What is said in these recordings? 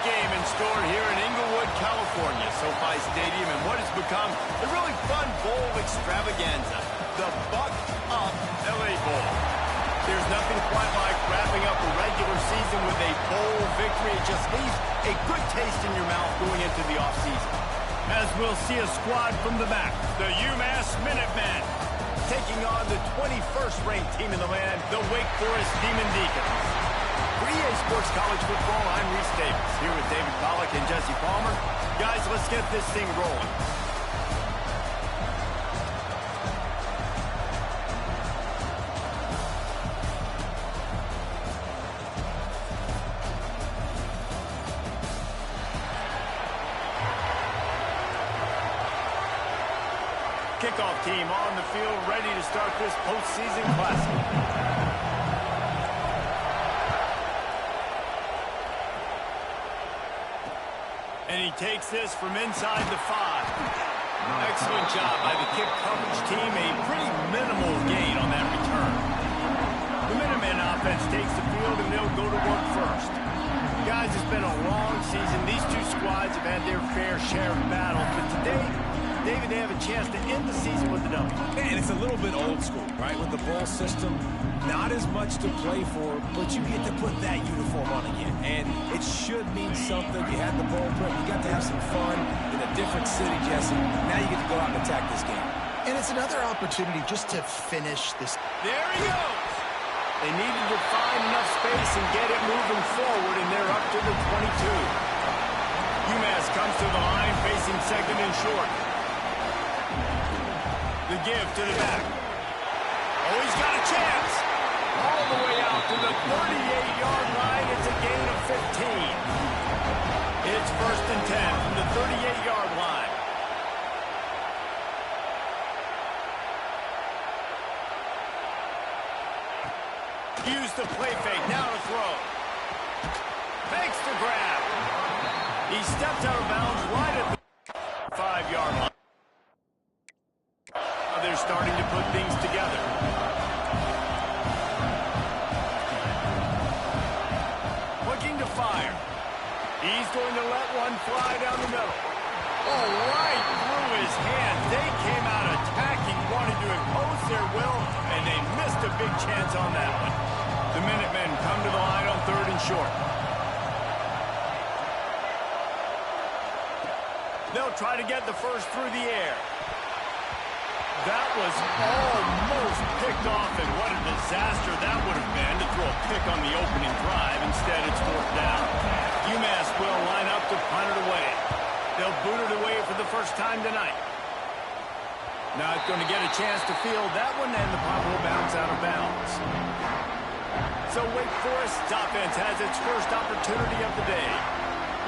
game in store here in Inglewood, California, SoFi Stadium, and what has become a really fun bowl extravaganza, the Buck Up LA Bowl. There's nothing quite like wrapping up a regular season with a bowl victory. It just leaves a good taste in your mouth going into the offseason. As we'll see a squad from the back, the UMass Minutemen, taking on the 21st ranked team in the land, the Wake Forest Demon Deacons. For EA Sports College Football, I'm Reese Davis, here with David Pollack and Jesse Palmer. Guys, let's get this thing rolling. Kickoff team on the field, ready to start this postseason classic. And he takes this from inside the 5. Excellent job by the kick coverage team. A pretty minimal gain on that return. The Minutemen offense takes the field, and they'll go to work first. Guys, it's been a long season. These two squads have had their fair share of battles, but today, David, they have a chance to end the season with a W. And it's a little bit old school, right? With the bowl system, not as much to play for, but you get to put that uniform on again. And it should mean something. You had the bowl prep. You got to have some fun in a different city, Jesse. Now you get to go out and attack this game. And it's another opportunity just to finish this. There he goes. They needed to find enough space and get it moving forward, and they're up to the 22. UMass comes to the line, facing second and short. The give to the back. Oh, he's got a chance. All the way out to the 38-yard line. It's a gain of 15. It's 1st and 10 from the 38-yard line. Use the play fake. Now to throw. Fakes the grab. He stepped out of bounds right at the 5-yard line. They're starting to put things together. Looking to fire. He's going to let one fly down the middle. Oh, right through his hands. They came out attacking, wanting to impose their will, and they missed a big chance on that one. The Minutemen come to the line on 3rd and short. They'll try to get the first through the air. That was almost picked off, and what a disaster that would have been to throw a pick on the opening drive. Instead, it's 4th down. UMass will line up to punt it away. They'll boot it away for the first time tonight. Not going to get a chance to field that one, and the punt will bounce out of bounds. So Wake Forest's offense has its first opportunity of the day.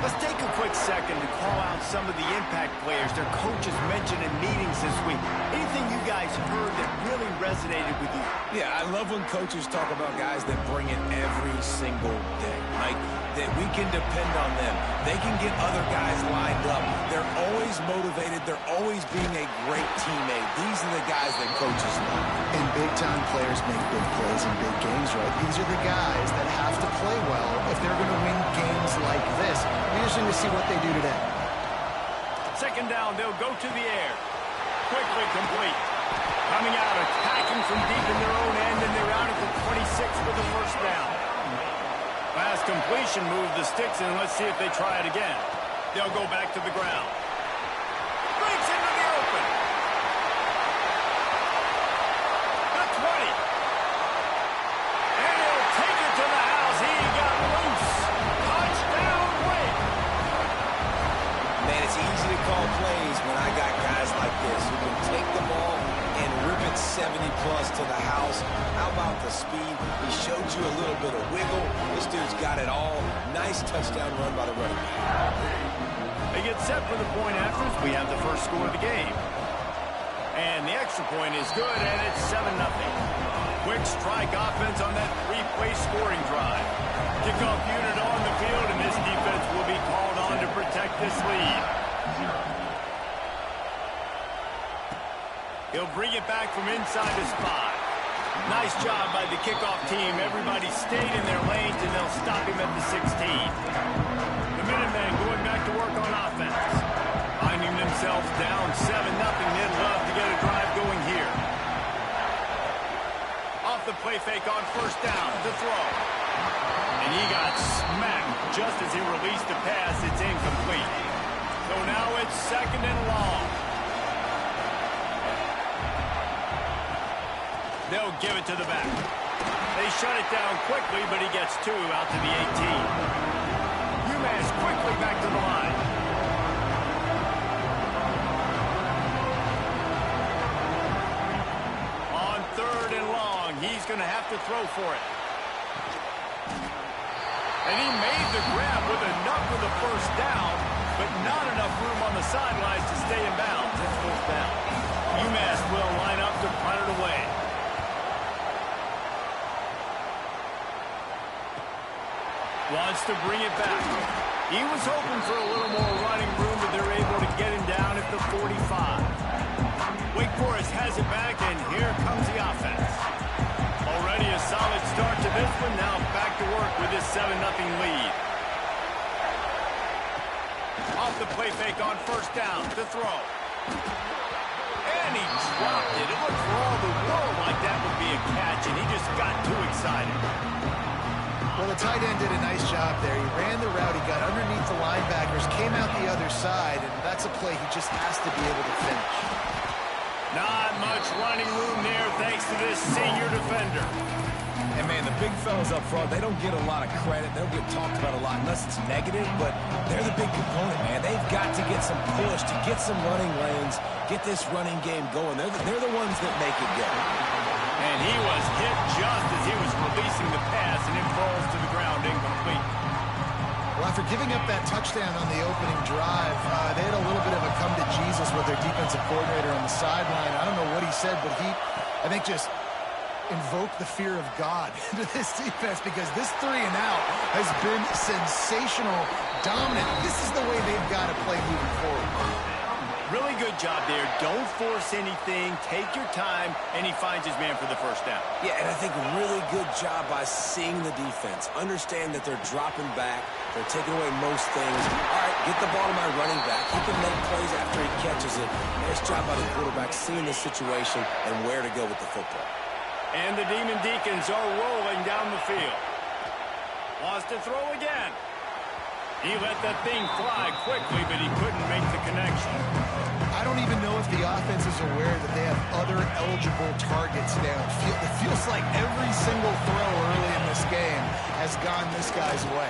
Let's take a quick second to call out some of the impact players their coaches mentioned in meetings this week. Anything you guys heard that really resonated with you? Yeah, I love when coaches talk about guys that bring it every single day. Like, that we can depend on them. They can get other guys lined up. They're always motivated. They're always being a great teammate. These are the guys that coaches love. And big-time players make big plays in big games, right? These are the guys that have to play well if they're going to win games like this. Be interesting to see what they do today. 2nd down, they'll go to the air. Quickly complete. Coming out, attacking from deep in their own end, and they're out at the 26 for the 1st down. Fast completion, move the sticks, and let's see if they try it again. They'll go back to the ground. Breaks into the open. The 20. And he'll take it to the house. He got loose. Touchdown, Wake. Man, it's easy to call plays when I got guys like this who can take the ball and rip it 70-plus to the house. How about the speed? He showed you a little bit of wiggle. This dude's got it all. Nice touchdown run by the running back. They get set for the point after. We have the first score of the game. And the extra point is good, and it's 7-0. Quick strike offense on that 3-play scoring drive. Kickoff unit on the field, and this defense will be called on to protect this lead. He'll bring it back from inside his 5. Nice job by the kickoff team. Everybody stayed in their lanes, and they'll stop him at the 16. The Minutemen going back to work on offense. Finding themselves down 7-0, they'd love to get a drive going here. Off the play fake on first down to throw. And he got smacked just as he released the pass. It's incomplete. So now it's 2nd and long. They'll give it to the back. They shut it down quickly, but he gets 2 out to the 18. UMass quickly back to the line. On 3rd and long, he's going to have to throw for it. And he made the grab with enough for the first down, but not enough room on the sidelines to stay in bounds. It's 4th down. UMass will line up to punt it away. Wants to bring it back. He was hoping for a little more running room, but they're able to get him down at the 45. Wake Forest has it back, and here comes the offense. Already a solid start to this one. Now back to work with this 7-0 lead. Off the play fake on first down to throw. And he dropped it. It looked for all the world like that would be a catch, and he just got too excited. Well, the tight end did a nice job there. He ran the route, he got underneath the linebackers, came out the other side, and that's a play he just has to be able to finish. Not much running room there thanks to this senior defender. And, man, the big fellas up front, they don't get a lot of credit. They don't get talked about a lot unless it's negative, but they're the big component, man. They've got to get some push, to get some running lanes, get this running game going. They're the ones that make it go. And he was hit just as he was releasing the pass, and it falls to the ground incomplete. Well, after giving up that touchdown on the opening drive, they had a little bit of a come to Jesus with their defensive coordinator on the sideline. I don't know what he said, but he, I think, just invoked the fear of God into this defense, because this 3-and-out has been sensational, dominant. This is the way they've got to play moving forward. Really good job there. Don't force anything. Take your time, and he finds his man for the first down. Yeah, and I think a really good job by seeing the defense. Understand that they're dropping back. They're taking away most things. All right, get the ball to my running back. He can make plays after he catches it. Nice job by the quarterback seeing the situation and where to go with the football. And the Demon Deacons are rolling down the field. Wants to throw again. He let that thing fly quickly, but he couldn't make the connection. I don't even know if the offense is aware that they have other eligible targets down. It feels like every single throw early in this game has gone this guy's way.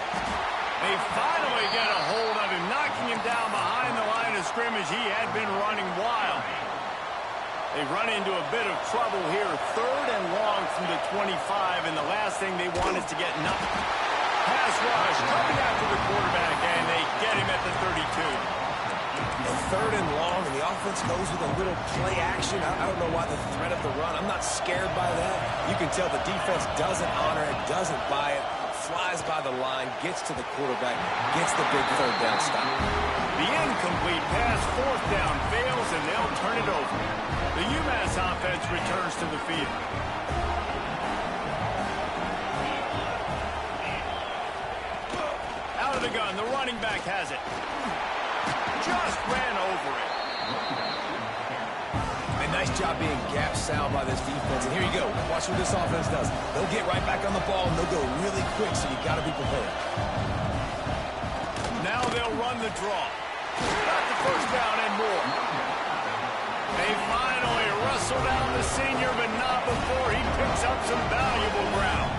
They finally get a hold of him, knocking him down behind the line of scrimmage. He had been running wild. They run into a bit of trouble here. 3rd and long from the 25, and the last thing they want is to get nothing. Pass rush coming after the quarterback, and they get him at the 32. And 3rd and long, and the offense goes with a little play action. I don't know why the threat of the run. I'm not scared by that. You can tell the defense doesn't honor it, doesn't buy it, flies by the line, gets to the quarterback, gets the big 3rd down stop. The incomplete pass, 4th down, fails, and they'll turn it over. The UMass offense returns to the field. Out of the gun, the running back has it. Just ran over it. And nice job being gap sound by this defense. And here you go. Watch what this offense does. They'll get right back on the ball, and they'll go really quick, so you got to be prepared. Now they'll run the draw. Got the first down and more. They finally wrestle down the senior, but not before he picks up some valuable ground.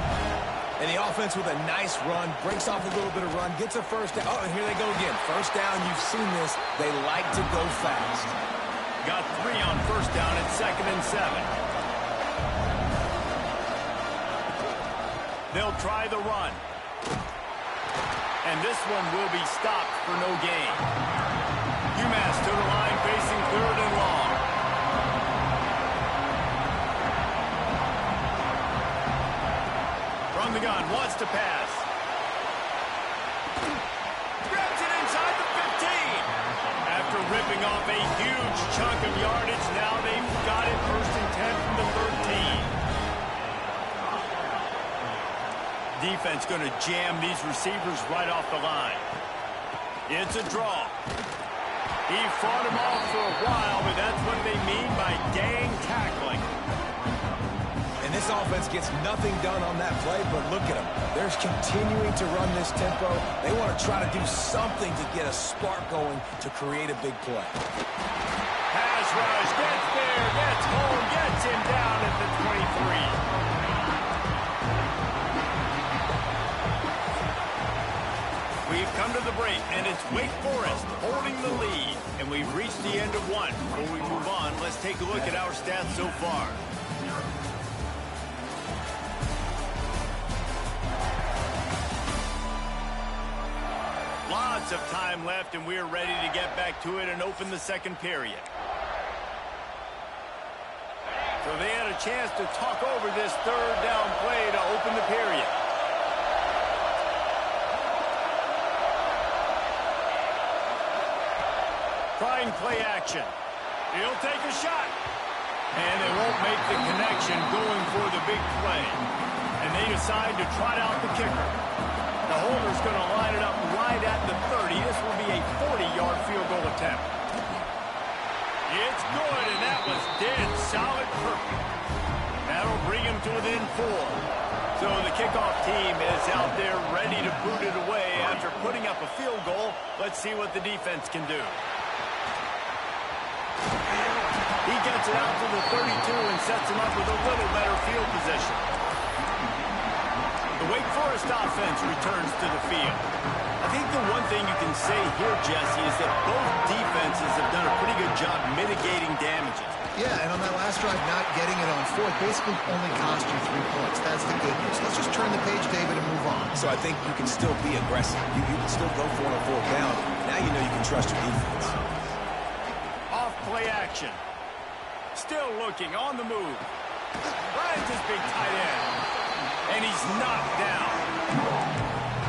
And the offense with a nice run, breaks off a little bit of run, gets a first down. Oh, and here they go again. First down, you've seen this. They like to go fast. Got 3 on first down at 2nd and 7. They'll try the run. And this one will be stopped for no gain. UMass to the line facing 3rd and long. From the gun, wants to pass. Grabs it inside the 15. After ripping off a huge chunk of yardage, now they've got it 1st and 10 from the 13. Defense going to jam these receivers right off the line. It's a draw. He fought him off for a while, but that's what they mean by gang tackling. And this offense gets nothing done on that play, but look at them. They're continuing to run this tempo. They want to try to do something to get a spark going to create a big play. Pass rush, gets there, gets home, gets him down at the 23. We've come to the break, and it's Wake Forest holding the lead. And we've reached the end of one. Before we move on, let's take a look at our stats so far. Lots of time left, and we're ready to get back to it and open the second period. So they had a chance to talk over this third down play to open the period. Trying play action. He'll take a shot. And they won't make the connection going for the big play. And they decide to trot out the kicker. The holder's going to line it up right at the 30. This will be a 40-yard field goal attempt. It's good, and that was dead solid perfect. That'll bring him to within 4. So the kickoff team is out there ready to boot it away after putting up a field goal. Let's see what the defense can do. He gets it out to the 32 and sets him up with a little better field position. The Wake Forest offense returns to the field. I think the one thing you can say here, Jesse, is that both defenses have done a pretty good job mitigating damages. Yeah, and on that last drive, not getting it on fourth basically only cost you 3 points. That's the good news. Let's just turn the page, David, and move on. So I think you can still be aggressive. You can still go for it on 4th down. Now you know you can trust your defense. Off play action. Still looking, on the move. Finds his big tight end. And he's knocked down.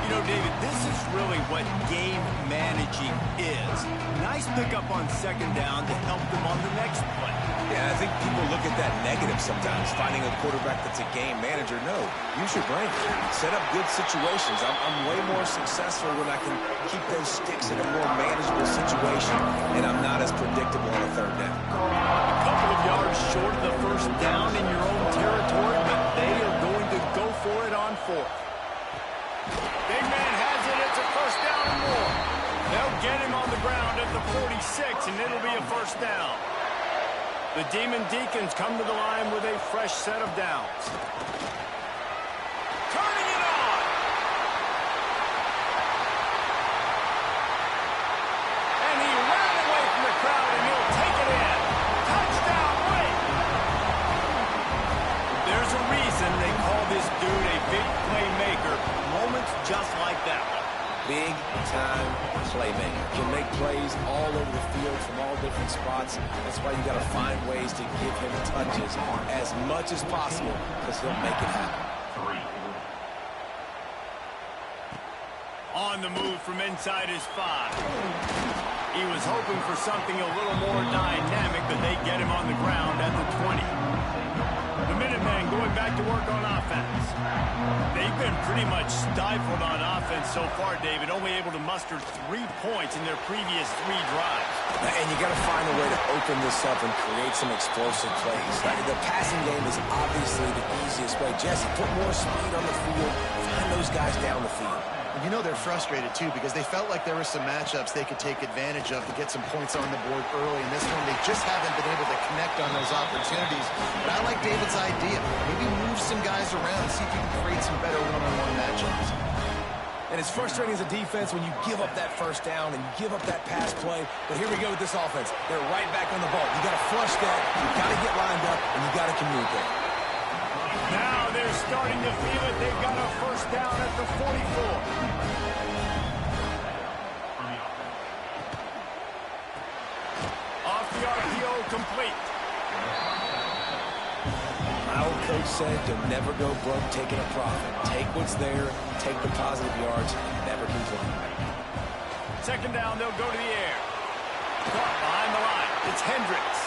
You know, David, this is really what game managing is. Nice pickup on 2nd down to help them on the next play. Yeah, I think people look at that negative sometimes, finding a quarterback that's a game manager. No, use your brain. Set up good situations. I'm way more successful when I can keep those sticks in a more manageable situation, and I'm not as predictable on a 3rd down. A couple of yards short of the 1st down in your own territory, but they are going to go for it on 4th. Big man has it. It's a 1st down and more. They'll get him on the ground at the 46, and it'll be a 1st down. The Demon Deacons come to the line with a fresh set of downs. Turning it on. And he ran away from the crowd, and he'll take it in. Touchdown, Wake. There's a reason they call this dude a big playmaker. Moments just like that one. Big-time playmaker. Can make plays all over the field from all different spots. That's why you got to find ways to give him touches as much as possible, because he'll make it happen. On the move from inside his 5. He was hoping for something a little more dynamic, but they get him on the ground at the 20. The Minutemen going back to work on offense. They've been pretty much stifled on offense so far, David, only able to muster 3 points in their previous 3 drives. And you got to find a way to open this up and create some explosive plays. The passing game is obviously the easiest way. Jesse, put more speed on the field. Find those guys down the field. You know they're frustrated, too, because they felt like there were some matchups they could take advantage of to get some points on the board early. In this one, they just haven't been able to connect on those opportunities. But I like David's idea. Maybe move some guys around, see if you can create some better one-on-one matchups. And it's frustrating as a defense when you give up that 1st down and you give up that pass play. But here we go with this offense. They're right back on the ball. You got to flush that. You got to get lined up, and you got to communicate. Now they're starting to feel it. They've got a 1st down at the 44. Off the RPO, complete. My old coach said you'll never go broke taking a profit. Take what's there, take the positive yards, and never complain. 2nd down, they'll go to the air. Caught behind the line. It's Hendricks.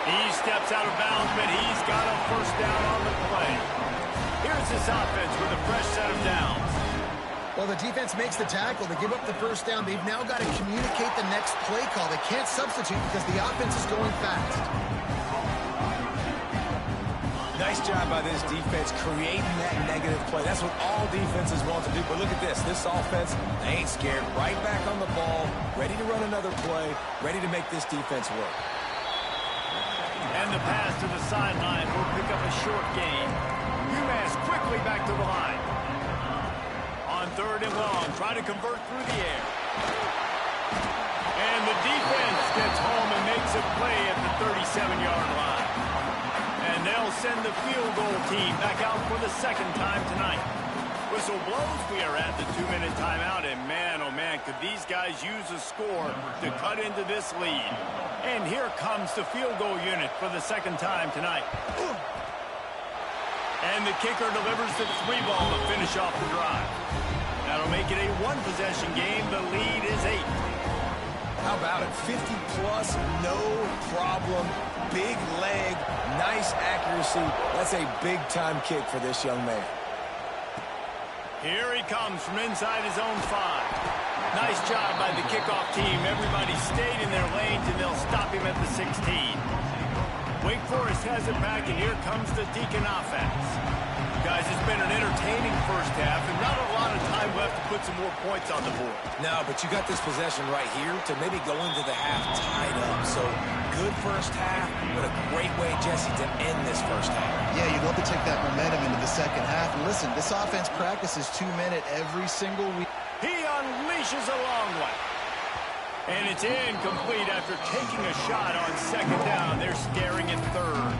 He steps out of bounds, but he's got a 1st down on the play. Here's this offense with a fresh set of downs. Well, the defense makes the tackle. They give up the first down. They've now got to communicate the next play call. They can't substitute because the offense is going fast. Nice job by this defense creating that negative play. That's what all defenses want to do. But look at this. This offense, they ain't scared. Right back on the ball, ready to run another play, ready to make this defense work. And the pass to the sideline will pick up a short gain. UMass quickly back to the line. On 3rd and long, trying to convert through the air. And the defense gets home and makes a play at the 37-yard line. And they'll send the field goal team back out for the second time tonight. Whistle blows, we are at the 2-minute timeout, and man, oh man, could these guys use a score to cut into this lead. And here comes the field goal unit for the second time tonight. And the kicker delivers the 3-ball to finish off the drive. That'll make it a 1-possession game. The lead is 8. How about it? 50-plus, no problem. Big leg, nice accuracy. That's a big-time kick for this young man. Here he comes from inside his own 5. Nice job by the kickoff team. Everybody stayed in their lanes, and they'll stop him at the 16. Wake Forest has it back, and here comes the Deacon offense. Guys, it's been an entertaining first half, and not a lot of time left to put some more points on the board. No, but you got this possession right here to maybe go into the half tied up. So, good first half, but a great way, Jesse, to end this first half. Yeah, you'd love to take that momentum into the second half. And listen, this offense practices 2-minute every single week. He unleashes a long one. And it's incomplete after taking a shot on 2nd down. They're staring at 3rd.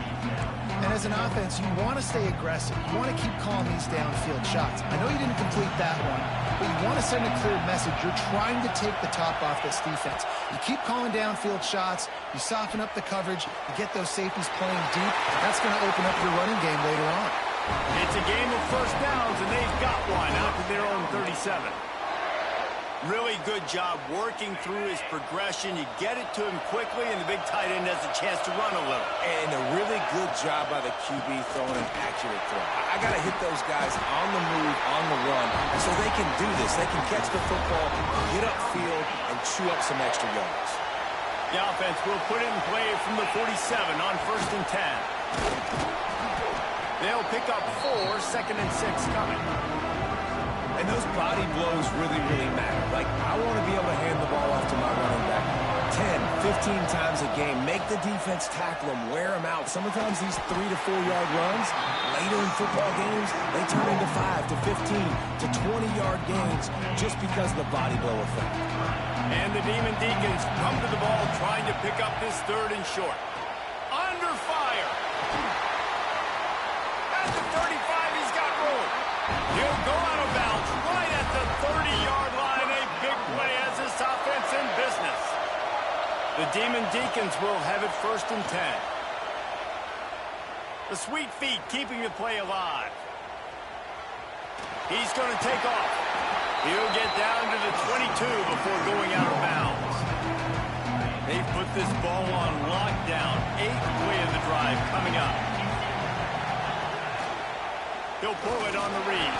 And as an offense, you want to stay aggressive. You want to keep calling these downfield shots. I know you didn't complete that one, but you want to send a clear message. You're trying to take the top off this defense. You keep calling downfield shots. You soften up the coverage. You get those safeties playing deep. That's going to open up your running game later on. It's a game of first downs, and they've got one out to their own 37. Really good job working through his progression. You get it to him quickly, and the big tight end has a chance to run a little. And a really good job by the QB throwing an accurate throw. I got to hit those guys on the move, on the run, so they can do this. They can catch the football, get upfield, and chew up some extra yards. The offense will put it in play from the 47 on 1st and 10. They'll pick up 4, 2nd and 6 coming. And those body blows really, really matter. Like, I want to be able to hand the ball off to my running back 10, 15 times a game. Make the defense tackle them, wear them out. Sometimes these 3 to 4 yard runs, later in football games, they turn into 5 to 15 to 20-yard gains just because of the body blow effect. And the Demon Deacons come to the ball trying to pick up this 3rd and short. Under fire. At the 35, he's got room. He'll go out of bounds right at the 30-yard line. A big play as this offense in business. The Demon Deacons will have it 1st and 10. The sweet feet keeping the play alive. He's going to take off. He'll get down to the 22 before going out of bounds. They put this ball on lockdown. 8th play of the drive coming up. He'll pull it on the read.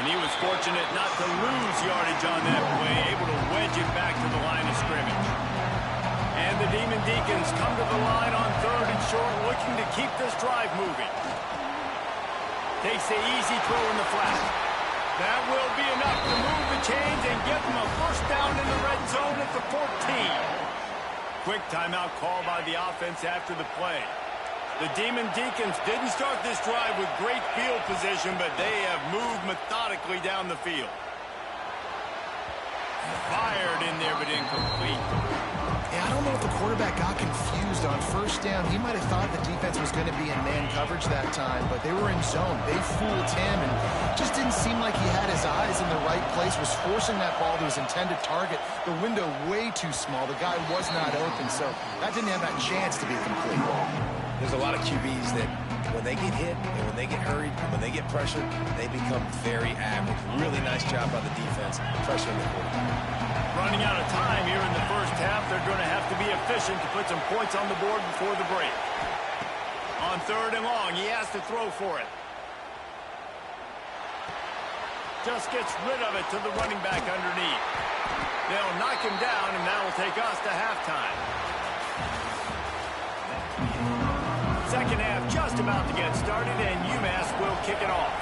And he was fortunate not to lose yardage on that play, able to wedge it back to the line of scrimmage. And the Demon Deacons come to the line on 3rd and short, looking to keep this drive moving. Takes the easy throw in the flat. That will be enough to move the chains and get them a 1st down in the red zone at the 14. Quick timeout call by the offense after the play. The Demon Deacons didn't start this drive with great field position, but they have moved methodically down the field. Fired in there, but incomplete. Yeah, I don't know if the quarterback got confused on 1st down. He might have thought the defense was going to be in man coverage that time, but they were in zone. They fooled him, and just didn't seem like he had his eyes in the right place, was forcing that ball to his intended target. The window way too small. The guy was not open, so that didn't have that chance to be complete. There's a lot of QBs that when they get hit and when they get hurried and when they get pressured, they become very average. Really nice job by the defense pressuring the quarterback. Running out of time here in the first half. They're going to have to be efficient to put some points on the board before the break. On 3rd and long, he has to throw for it. Just gets rid of it to the running back underneath. They'll knock him down, and that will take us to halftime. Second half just about to get started, and UMass will kick it off.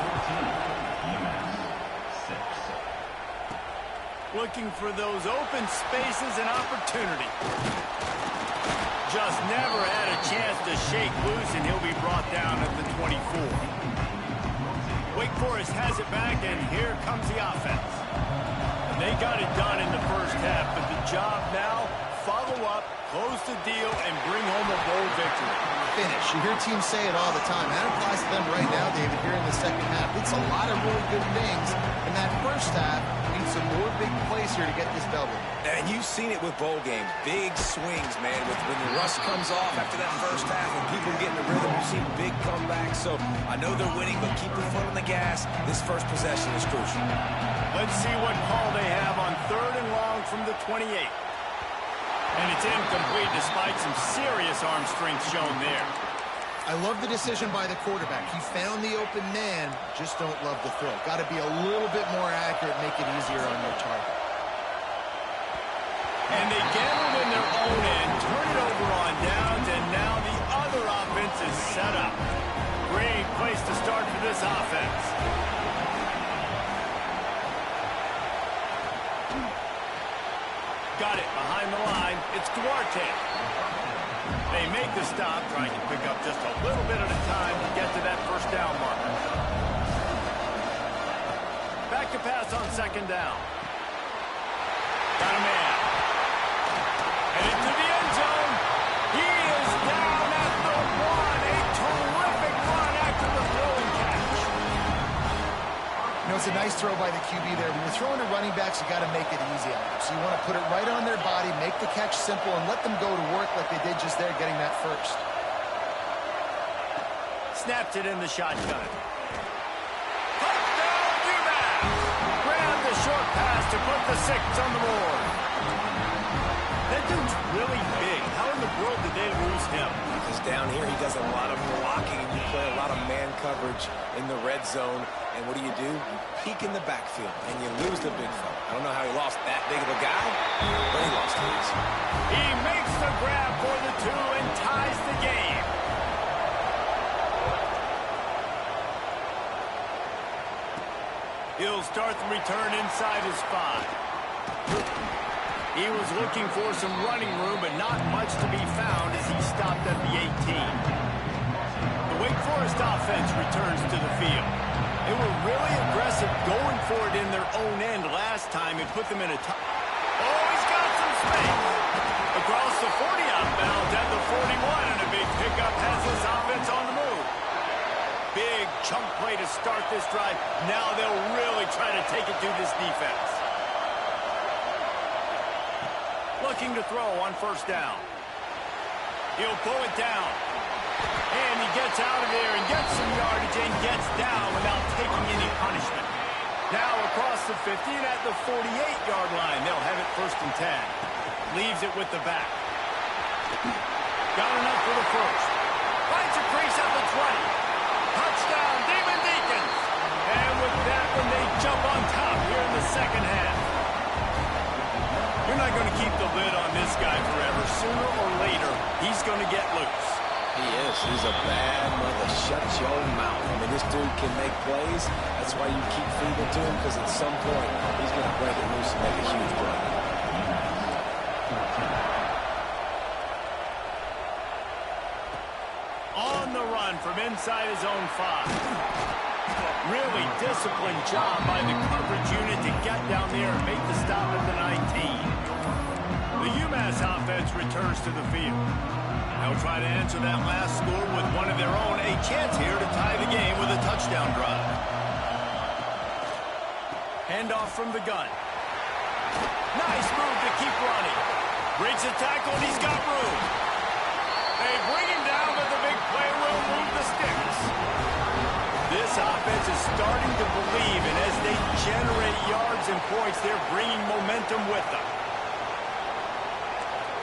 Looking for those open spaces and opportunity. Just never had a chance to shake loose, and he'll be brought down at the 24. Wake Forest has it back, and here comes the offense. And they got it done in the first half, but the job now, follow up, close the deal, and bring home a bold victory. Finish. You hear teams say it all the time. That applies to them right now, David, here in the second half. It's a lot of really good things in that first half. Need some more big plays here to get this double. And you've seen it with bowl games. Big swings, man. When the rush comes off after that first half and people get in the rhythm, you've seen big comebacks. So I know they're winning, but keep your foot on the gas. This first possession is crucial. Let's see what call they have on 3rd and long from the 28. And it's incomplete despite some serious arm strength shown there. I love the decision by the quarterback. He found the open man, just don't love the throw. Got to be a little bit more accurate, make it easier on your target. And they gambled in their own end, turn it over on downs, and now the other offense is set up. Great place to start for this offense. Got it behind the line. It's Duarte. They make the stop, trying to pick up just a little bit at a time to get to that first down marker. Back to pass on 2nd down. Got a man. And into the end zone. He is down at the 1. A terrific run after the throwing catch. You know, it's a nice throw by the QB there. When you're throwing to running backs, you got to make it easy on them. So you want to put it right on their body, make the catch simple, and let them go to work like they did just there, getting that first. Snapped it in the shotgun. Touchdown, UMass! Grabbed the short pass to put the 6 on the board. That dude's really big. How in the world did they lose him? Because down here he does a lot of blocking, and you play a lot of man coverage in the red zone. And what do? You peek in the backfield, and you lose the big fella. I don't know how he lost that big of a guy, but he lost his. He makes the grab for the 2 and ties the game. He'll start the return inside his 5. He was looking for some running room, but not much to be found as he stopped at the 18. The Wake Forest offense returns to the field. They were really aggressive going for it in their own end last time. It put them in a Oh, he's got some space. Across the 40 outbound at the 41, and a big pickup has this offense on the move. Big chunk play to start this drive. Now they'll really try to take it to this defense. Looking to throw on 1st down. He'll pull it down. And he gets out of there and gets some yardage and gets down without taking any punishment. Now across the 50 and at the 48-yard line. They'll have it 1st and 10. Leaves it with the back. Got enough for the first. Finds a crease at the 20. Touchdown, Demon Deacons. And with that one, they jump on top here in the second half. You're not going to keep the lid on this guy forever. Sooner or later, he's going to get loose. He is. He's a bad mother. Shut your mouth. I mean, this dude can make plays. That's why you keep feeding to him, because at some point, he's going to break it loose and make a huge play. On the run from inside his own 5. Really disciplined job by the coverage unit to get down there and make the stop at the 19. The UMass offense returns to the field. They'll try to answer that last score with one of their own. A chance here to tie the game with a touchdown drive. Handoff from the gun. Nice move to keep running. Breaks the tackle, and he's got room. They bring him down, but the big play will move the sticks. This offense is starting to believe, and as they generate yards and points, they're bringing momentum with them.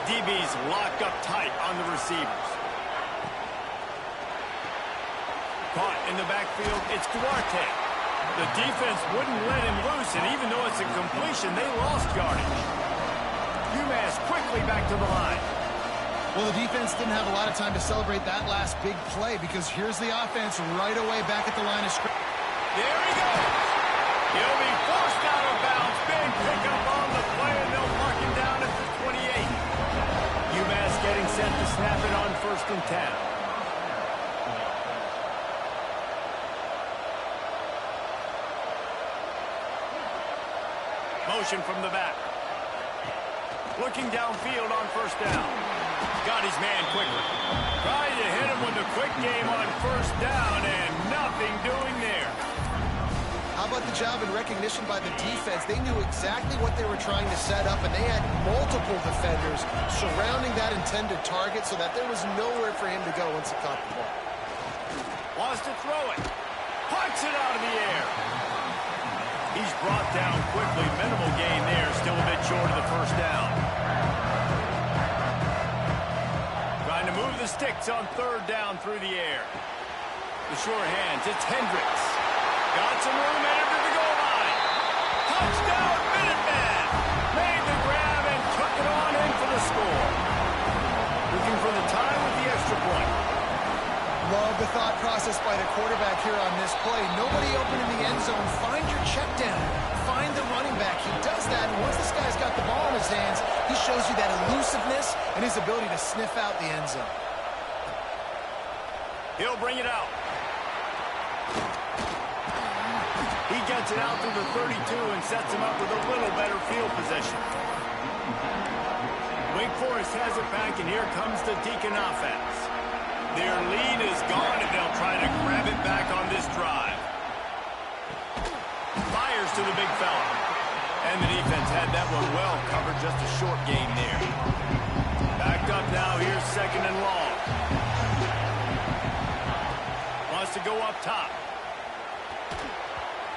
DBs locked up tight on the receivers. Caught in the backfield, it's Duarte. The defense wouldn't let him loose, and even though it's a completion, they lost yardage. UMass quickly back to the line. Well, the defense didn't have a lot of time to celebrate that last big play because here's the offense right away back at the line of scrimmage. There he goes. He'll be forced out of bounds. Big pickup on the play, and they'll mark him down at the 28. UMass getting set to snap it on 1st and 10. Motion from the back. Looking downfield on 1st down. Got his man quickly. Trying to hit him with a quick game on 1st down, and nothing doing there. How about the job and recognition by the defense? They knew exactly what they were trying to set up, and they had multiple defenders surrounding that intended target so that there was nowhere for him to go once he caught the ball. Wants to throw it. Punts it out of the air. He's brought down quickly. Minimal gain there. Still a bit short of the 1st down. Trying to move the sticks on 3rd down through the air. The sure hands. It's Hendricks. Got some room headed to the goal line. Touchdown, Minuteman. Made the grab and took it on in for the score. Looking for the tie with the extra point. Love the thought process by the quarterback here on this play. Nobody open in the end zone. Find your check down. Find the running back. He does that, and once this guy's got the ball in his hands, he shows you that elusiveness and his ability to sniff out the end zone. He'll bring it out. He gets it out to the 32 and sets him up with a little better field position. Wake Forest has it back, and here comes the Deacon offense. Their lead is gone, and they'll try to grab it back on this drive. Fires to the big fella. And the defense had that one well covered, just a short gain there. Backed up now, here's 2nd and long. Wants to go up top.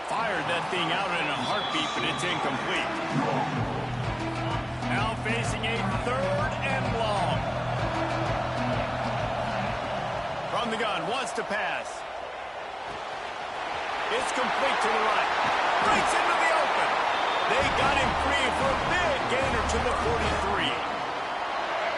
Fired that thing out in a heartbeat, but it's incomplete. Now facing a 3rd and long. From the gun, wants to pass. It's complete to the right. Breaks into the open. They got him free for a big gainer to the 43.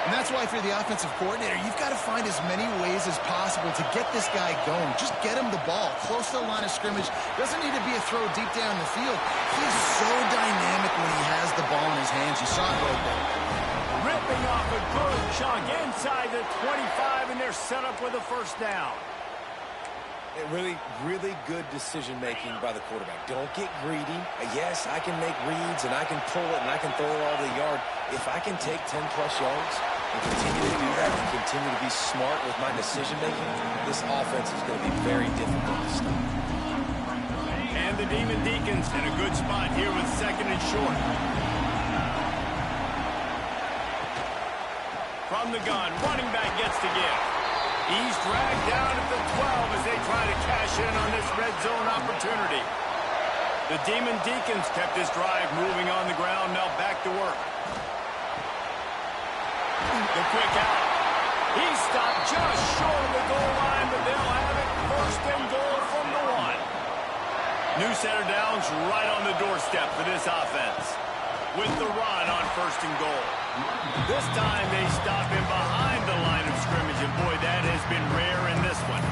And that's why if you're the offensive coordinator, you've got to find as many ways as possible to get this guy going. Just get him the ball close to the line of scrimmage. Doesn't need to be a throw deep down the field. He's so dynamic when he has the ball in his hands. You saw it right there. Ripping off a good chunk inside the 25, and they're set up with a 1st down. Really, really good decision-making by the quarterback. Don't get greedy. Yes, I can make reads, and I can pull it, and I can throw it all the yard. If I can take 10-plus yards and continue to do that and continue to be smart with my decision-making, this offense is going to be very difficult to stop. And the Demon Deacons in a good spot here with 2nd and short. From the gun, running back gets to give. He's dragged down at the 12 as they try to cash in on this red zone opportunity. The Demon Deacons kept this drive moving on the ground, now back to work. The quick out. He stopped just short of the goal line, but they'll have it 1st and goal from the 1. New set of downs right on the doorstep for this offense. With the run on 1st and goal. This time they stop him behind the line of scrimmage, and boy, that has been rare in this one.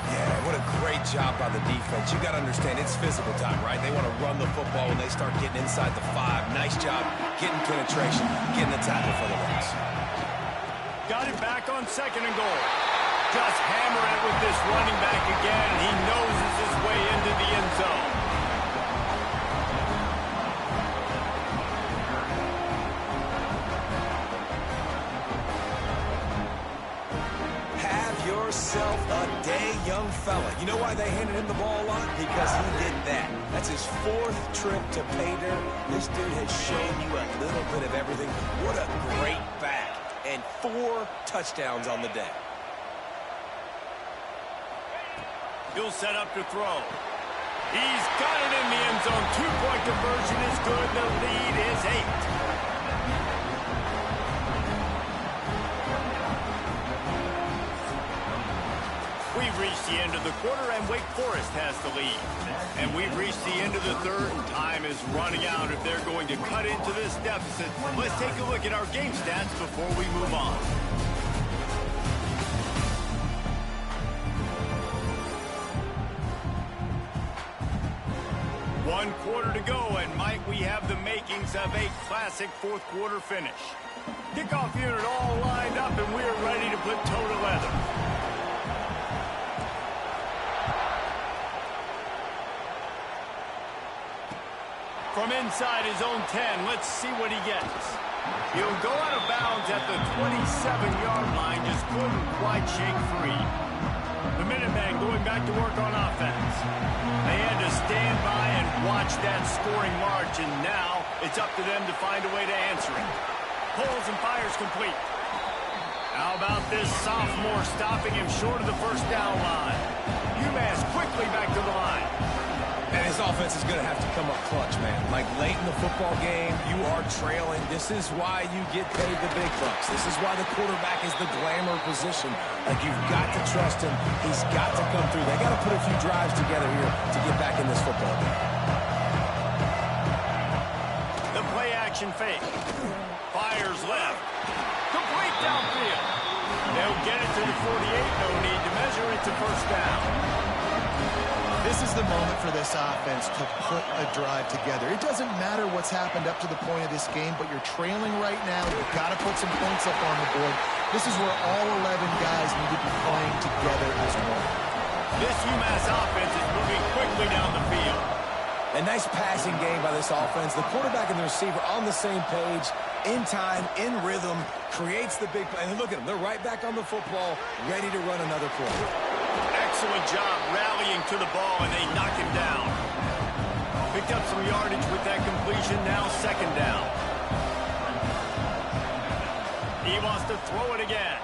Yeah, what a great job by the defense. You got to understand, it's physical time, right? They want to run the football when they start getting inside the 5. Nice job getting penetration, getting the tackle for the loss. Got it back on 2nd and goal. Just hammer it with this running back again. He noses his way into the end zone. Yourself a day, young fella. You know why they handed him the ball a lot? Because he did that. That's his 4th trip to pay dirt. This dude has shown you a little bit of everything. What a great back. And 4 touchdowns on the day. He'll set up to throw. He's got it in the end zone. 2-point conversion is good. The lead is 8. We've reached the end of the quarter, and Wake Forest has the lead. And we've reached the end of the third, and time is running out if they're going to cut into this deficit. Let's take a look at our game stats before we move on. One quarter to go, and might we have the makings of a classic fourth quarter finish. Kickoff unit all lined up, and we're ready to put toe to leather. From inside his own 10, let's see what he gets. He'll go out of bounds at the 27-yard line, just couldn't quite shake free. The Minutemen going back to work on offense. They had to stand by and watch that scoring march, and now it's up to them to find a way to answer it. Pulls and fires complete. How about this sophomore stopping him short of the first down line? UMass quickly back to the line. And his offense is going to have to come up clutch, man. Like late in the football game, you are trailing. This is why you get paid the big bucks. This is why the quarterback is the glamour position. Like, you've got to trust him. He's got to come through. They got to put a few drives together here to get back in this football game. The play action fake. Fires left. Complete downfield. They'll get it to the 48. No need to measure it to first down. This is the moment for this offense to put a drive together. It doesn't matter what's happened up to the point of this game, but you're trailing right now. You've got to put some points up on the board. This is where all 11 guys need to be playing together as one. This UMass offense is moving quickly down the field. A nice passing game by this offense. The quarterback and the receiver on the same page, in time, in rhythm, creates the big play. And look at them. They're right back on the football, ready to run another play. Excellent job rallying to the ball, and they knock him down. Picked up some yardage with that completion, now second down. He wants to throw it again.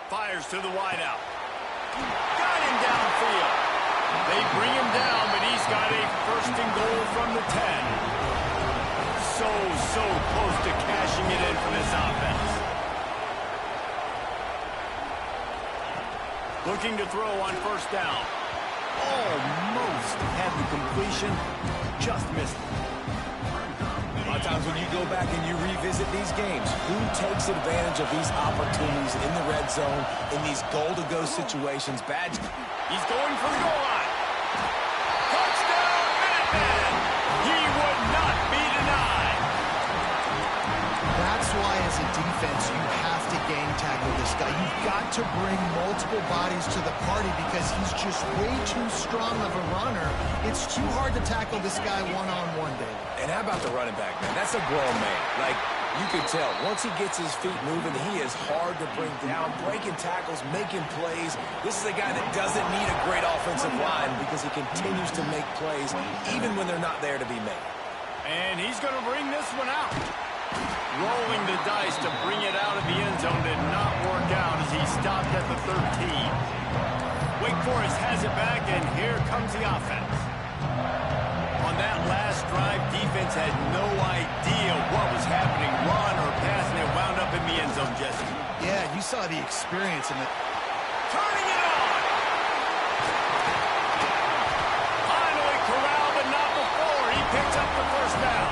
Fires to the wideout. Got him downfield. They bring him down, but he's got a first and goal from the 10. So close to cashing it in for this offense. Looking to throw on first down. Almost had the completion, just missed it. A lot of times when you go back and you revisit these games, who takes advantage of these opportunities in the red zone, in these goal-to-go situations? He's going for the goal line. Touchdown, Minutemen! He would not be denied. That's why, as a defense, you have to gang tackle this guy. You've got to bring multiple bodies to the party because he's just way too strong of a runner. It's too hard to tackle this guy one-on-one, David. And how about the running back, man? That's a grown man. Like, you can tell, once he gets his feet moving, he is hard to bring down, breaking tackles, making plays. This is a guy that doesn't need a great offensive line because he continues to make plays even when they're not there to be made. And he's going to bring this one out. Rolling the dice to bring it out of the end zone did not work out as he stopped at the 13. Wake Forest has it back, and here comes the offense. On that last drive, defense had no idea what was happening, run or pass, and it wound up in the end zone, Jesse. Yeah, you saw the experience in the... Turning it on! Finally corralled, but not before. He picks up the first down.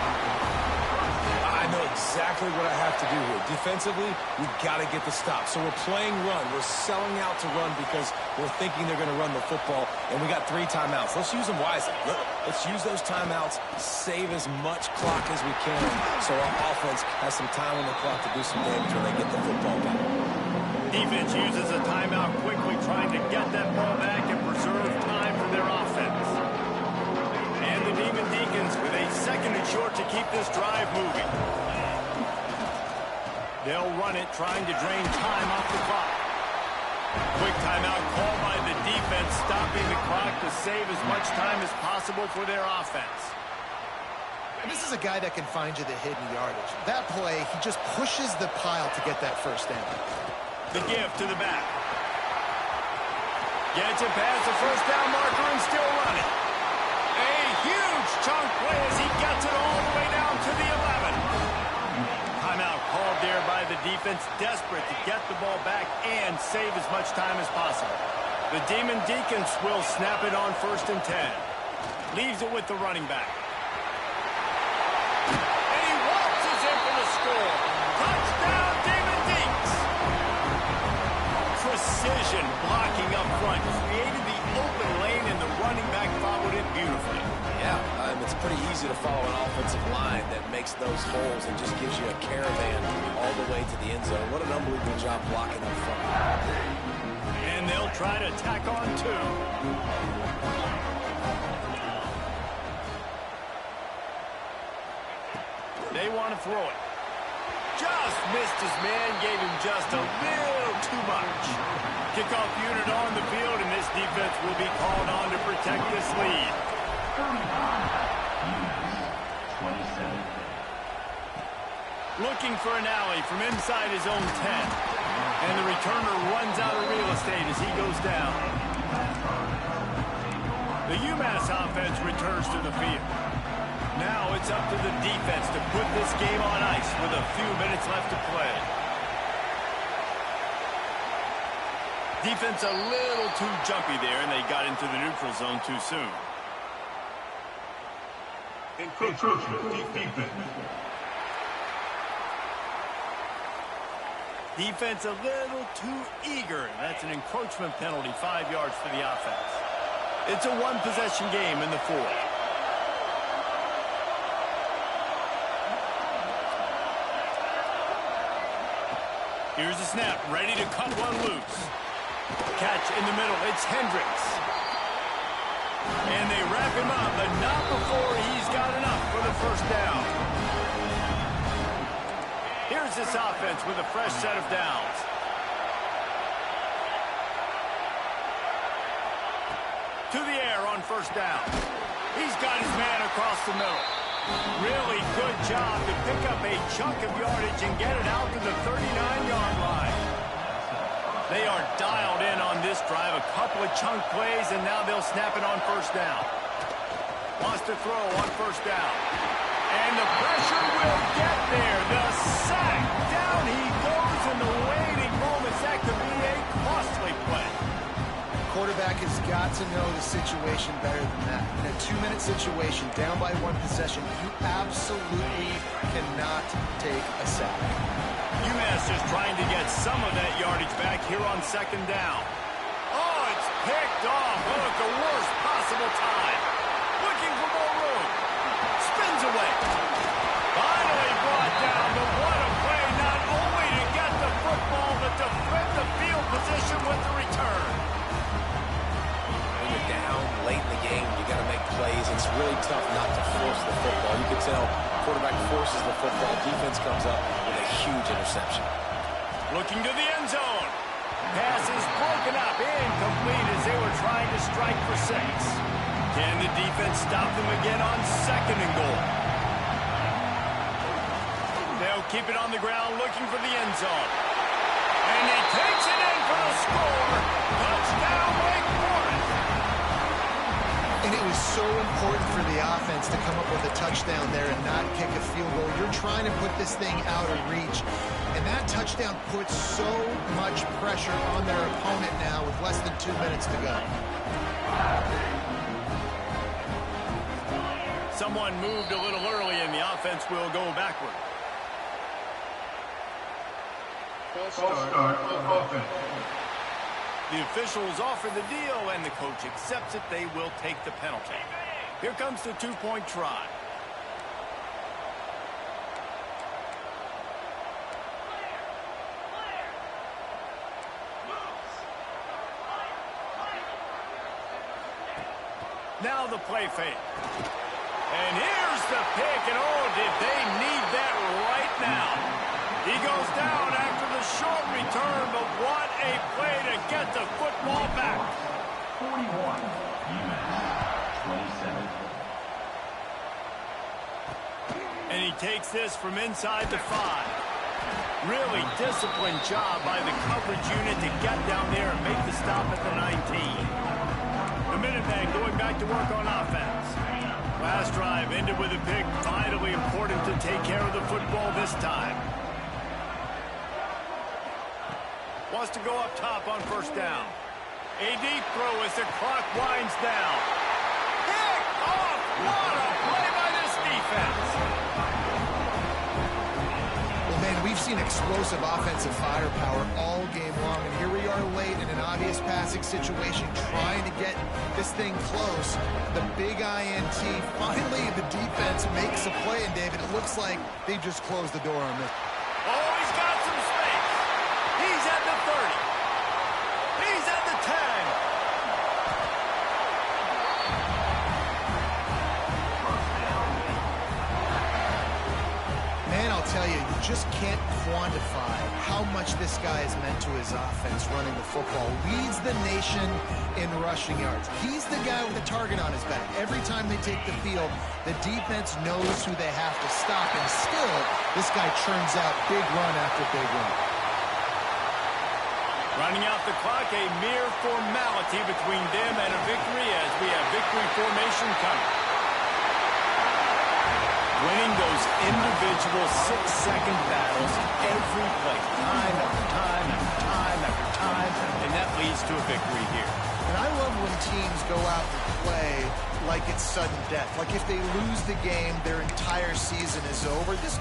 I know exactly what I have to do here. Defensively, we've got to get the stop. So we're playing run. We're selling out to run because we're thinking they're going to run the football, and we got 3 timeouts. Let's use them wisely. Let's use those timeouts, save as much clock as we can so our offense has some time on the clock to do some damage when they get the football back. Defense uses a timeout quickly, trying to get that ball back and preserve time for their offense. And the Demon Deacons with a second and short to keep this drive moving. They'll run it, trying to drain time off the clock. Quick timeout called by the defense, stopping the clock to save as much time as possible for their offense. And this is a guy that can find you the hidden yardage. That play, he just pushes the pile to get that first down. The give to the back. Gets it past the first down marker and still running. A huge chunk play as he gets it all the way down to the 11. Timeout called there by the defense. defense desperate to get the ball back and save as much time as possible. The Demon Deacons will snap it on 1st and 10. Leaves it with the running back. And he waltzes in for the score. Touchdown, Demon Deacons! Precision blocking up front. Created the open lane, and the running back followed it beautifully. Yeah, it's pretty easy to follow an offensive line that makes those holes and just gives you a caravan all the way to the end zone. What an unbelievable job blocking up front. And they'll try to tack on 2. They want to throw it. Just missed his man, gave him just a little too much. Kickoff unit on the field, and this defense will be called on to protect this lead. 27. Looking for an alley from inside his own 10. And the returner runs out of real estate as he goes down. The UMass offense returns to the field. Now it's up to the defense to put this game on ice with a few minutes left to play. Defense a little too jumpy there, and they got into the neutral zone too soon. Encroachment, defense. Defense a little too eager. That's an encroachment penalty, 5 yards for the offense. It's a one-possession game in the 4th. Here's a snap, ready to cut one loose. Catch in the middle, it's Hendricks. And they wrap him up, but not before he's got enough for the 1st down. Here's this offense with a fresh set of downs. To the air on 1st down. He's got his man across the middle. Really good job to pick up a chunk of yardage and get it out to the 39-yard line. They are dialed in on this drive. A couple of chunk plays, and now they'll snap it on 1st down. Wants to throw on 1st down. And the pressure will get there. The sack. Down he goes in the waiting moments. That could be a costly play. Quarterback has got to know the situation better than that. In a 2-minute situation, down by 1 possession, you absolutely cannot take a sack. UMass just trying to get some of that yardage back here on 2nd down. Oh, it's picked off. Oh, at the worst possible time. Looking for more room. Spins away. Finally brought down, but what a play, not only to get the football, but to flip the field position with the return. When you're down late in the game, you got to make plays. It's really tough not to force the football. You can tell quarterback forces the football. Defense comes up with a huge interception. Looking to the end zone. Pass is broken up, incomplete as they were trying to strike for 6. Can the defense stop them again on 2nd and goal? They'll keep it on the ground looking for the end zone. And he takes it in for the score. Touchdown, Wake Forest. And it was so important for the offense to come up with a touchdown there and not kick a field goal. You're trying to put this thing out of reach. And that touchdown puts so much pressure on their opponent now with less than 2 minutes to go. Someone moved a little early, and the offense will go backward. False start of offense. The officials offer the deal, and the coach accepts it. They will take the penalty. Here comes the 2-point try. Now the play fake. And here's the pick, and oh, did they need that right now. He goes down after the short return, but what a play to get the football back. 41. UMass 27. And he takes this from inside the 5. Really disciplined job by the coverage unit to get down there and make the stop at the 19. The Minutemen going back to work on offense. Last drive ended with a pick. Vitally important to take care of the football this time. Wants to go up top on first down. A deep throw as the clock winds down. Pick off! What a play by this defense! Well, man, we've seen explosive offensive firepower all game long, and here we are late in an obvious passing situation trying to get this thing close. The big INT, finally the defense makes a play, and David, it looks like they've just closed the door on this. Oh, he's got some space. He's at the 30. He's at the 10. Man, I'll tell you, you just can't quantify how much this guy has meant to his offense running the football. Leads the nation in rushing yards. He's the guy with the target on his back. Every time they take the field, the defense knows who they have to stop, and still, this guy churns out big run after big run. Running out the clock, a mere formality between them and a victory as we have victory formation coming. Winning those individual 6-second battles every play, time after time after time after time, and that leads to a victory here. And I love when teams go out and play like it's sudden death. Like if they lose the game, their entire season is over. This